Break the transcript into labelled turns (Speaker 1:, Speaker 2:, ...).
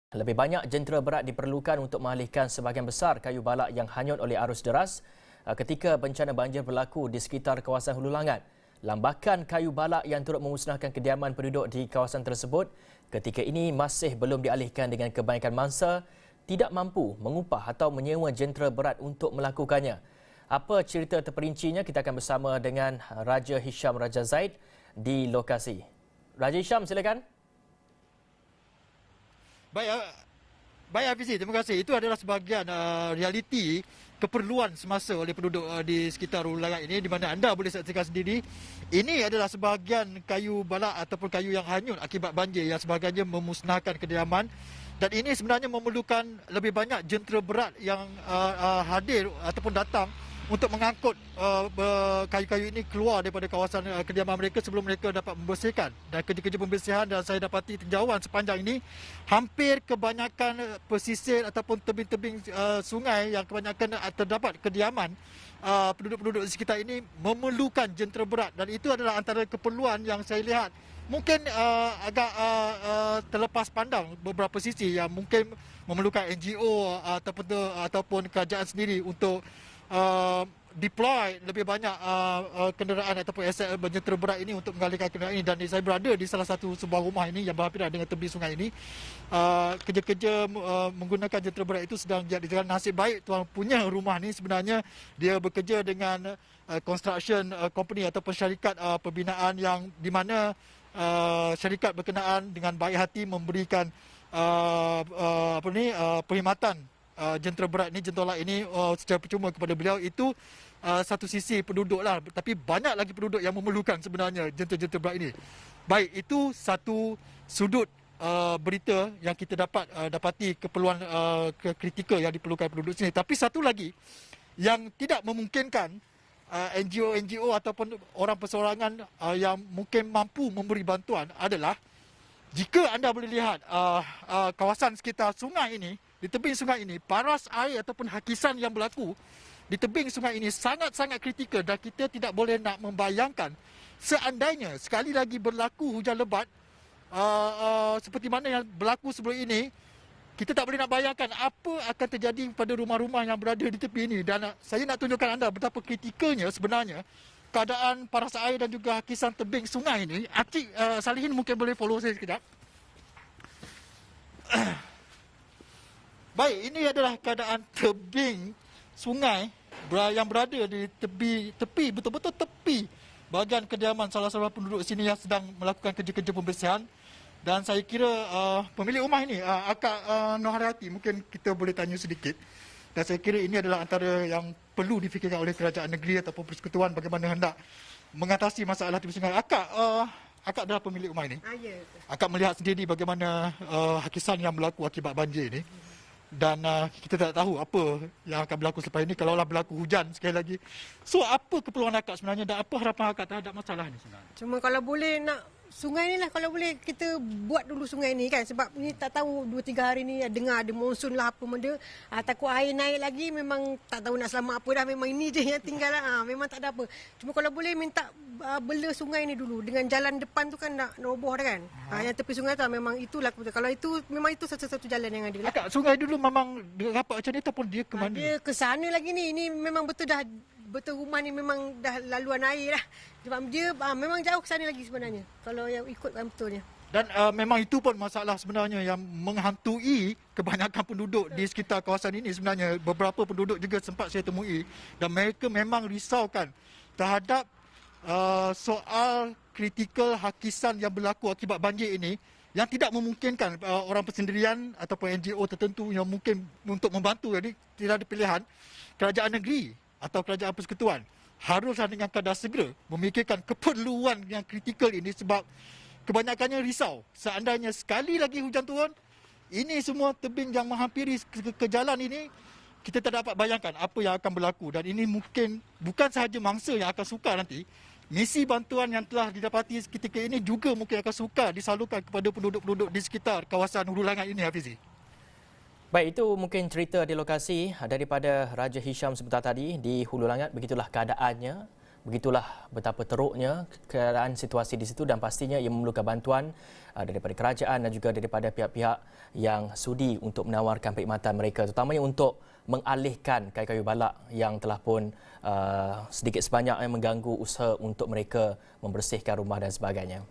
Speaker 1: Lebih banyak jentera berat diperlukan untuk mengalihkan sebahagian besar kayu balak yang hanyut oleh arus deras ketika bencana banjir berlaku di sekitar kawasan Hulu Langat. Lambakan kayu balak yang turut memusnahkan kediaman penduduk di kawasan tersebut ketika ini masih belum dialihkan dengan kebanyakan mangsa tidak mampu mengupah atau menyewa jentera berat untuk melakukannya. Apa cerita terperincinya, kita akan bersama dengan Raja Hisham Raja Zaid di lokasi. Raja Hisham, silakan.
Speaker 2: Baik Hafizi, terima kasih. Itu adalah sebahagian realiti keperluan semasa oleh penduduk di sekitar Hulu Langat ini, di mana anda boleh saksikan sendiri. Ini adalah sebahagian kayu balak ataupun kayu yang hanyut akibat banjir yang sebahagiannya memusnahkan kediaman. Dan ini sebenarnya memerlukan lebih banyak jentera berat yang hadir ataupun datang untuk mengangkut kayu-kayu ini keluar daripada kawasan kediaman mereka sebelum mereka dapat membersihkan. Dan kerja-kerja pembersihan dan saya dapati tinjauan sepanjang ini, hampir kebanyakan pesisir ataupun tebing-tebing sungai yang kebanyakan terdapat kediaman penduduk-penduduk di sekitar ini memerlukan jentera berat. Dan itu adalah antara keperluan yang saya lihat mungkin agak terlepas pandang beberapa sisi yang mungkin memerlukan NGO ataupun kerajaan sendiri untuk deploy lebih banyak kenderaan ataupun aset berjentera berat ini untuk mengalihkan kenderaan ini. Dan saya berada di salah satu sebuah rumah ini yang berhampiran dengan tepi sungai ini. Kerja-kerja menggunakan jentera berat itu sedang dijalankan. Nasib baik tuan punya rumah ni sebenarnya dia bekerja dengan construction company ataupun syarikat pembinaan yang di mana syarikat berkenaan dengan baik hati memberikan perkhidmatan jentera berat ini, jentolak ini secara percuma kepada beliau. Itu satu sisi penduduk lah, tapi banyak lagi penduduk yang memerlukan sebenarnya jentera-jentera berat ini. Baik, itu satu sudut berita yang kita dapati keperluan kritikal yang diperlukan penduduk sini. Tapi satu lagi yang tidak memungkinkan NGO ataupun orang perseorangan yang mungkin mampu memberi bantuan adalah, jika anda boleh lihat kawasan sekitar sungai ini, di tebing sungai ini, paras air ataupun hakisan yang berlaku di tebing sungai ini sangat-sangat kritikal. Dan kita tidak boleh nak membayangkan seandainya sekali lagi berlaku hujan lebat seperti mana yang berlaku sebelum ini, kita tak boleh nak bayangkan apa akan terjadi pada rumah-rumah yang berada di tepi ini. Dan saya nak tunjukkan anda betapa kritikalnya sebenarnya keadaan paras air dan juga hakisan tebing sungai ini. Akik Salihin mungkin boleh follow saya sekejap. Baik, ini adalah keadaan tebing sungai yang berada di tepi betul-betul tepi bahagian kediaman salah seorang penduduk sini yang sedang melakukan kerja-kerja pembersihan. Dan saya kira pemilik rumah ini, Akak Nohariati, mungkin kita boleh tanya sedikit. Dan saya kira ini adalah antara yang perlu difikirkan oleh kerajaan negeri ataupun persekutuan bagaimana hendak mengatasi masalah tepi sungai. Akak adalah pemilik rumah ini.
Speaker 3: Ya.
Speaker 2: Akak melihat sendiri bagaimana hakisan yang berlaku akibat banjir ini. Dan kita tak tahu apa yang akan berlaku selepas ini kalaulah berlaku hujan sekali lagi. So, apa keperluan akak sebenarnya dan apa harapan akak terhadap masalah ini sebenarnya?
Speaker 3: Cuma kalau boleh nak sungai ni lah, kalau boleh kita buat dulu sungai ni kan, sebab ni tak tahu 2-3 hari ni dengar ada monsun lah apa benda, takut air naik lagi, memang tak tahu nak selamat apa dah, memang ini je yang tinggal lah, memang tak ada apa. Cuma kalau boleh minta bela sungai ni dulu, dengan jalan depan tu kan nak roboh dah kan, yang tepi sungai tu memang itulah kebetulan. Kalau itu memang itu satu-satu jalan yang ada lah.
Speaker 2: Akak, sungai dulu memang rapat macam ni ataupun dia ke mana?
Speaker 3: Dia ke sana lagi ni, ini memang betul rumah ni memang dah laluan air lah. Sebab dia memang jauh ke sana lagi sebenarnya, kalau yang ikutkan betulnya.
Speaker 2: Dan memang itu pun masalah sebenarnya yang menghantui kebanyakan penduduk di sekitar kawasan ini sebenarnya. Beberapa penduduk juga sempat saya temui dan mereka memang risaukan terhadap soal kritikal hakisan yang berlaku akibat banjir ini, yang tidak memungkinkan orang persendirian ataupun NGO tertentu yang mungkin untuk membantu. Jadi tidak ada pilihan. Kerajaan negeri atau kerajaan persekutuan haruslah dengan kadar segera memikirkan keperluan yang kritikal ini, sebab kebanyakannya risau seandainya sekali lagi hujan turun, ini semua tebing yang menghampiri ke jalan ini, kita tak dapat bayangkan apa yang akan berlaku. Dan ini mungkin bukan sahaja mangsa yang akan sukar nanti, misi bantuan yang telah didapati ketika ini juga mungkin akan sukar disalurkan kepada penduduk-penduduk di sekitar kawasan Hulu Langat ini, Hafizi.
Speaker 1: Baik, itu mungkin cerita di lokasi daripada Raja Hisham sebentar tadi di Hulu Langat. Begitulah keadaannya Begitulah betapa teruknya keadaan situasi di situ dan pastinya ia memerlukan bantuan daripada kerajaan dan juga daripada pihak-pihak yang sudi untuk menawarkan perkhidmatan mereka, terutamanya untuk mengalihkan kayu-kayu balak yang telah pun sedikit sebanyak mengganggu usaha untuk mereka membersihkan rumah dan sebagainya.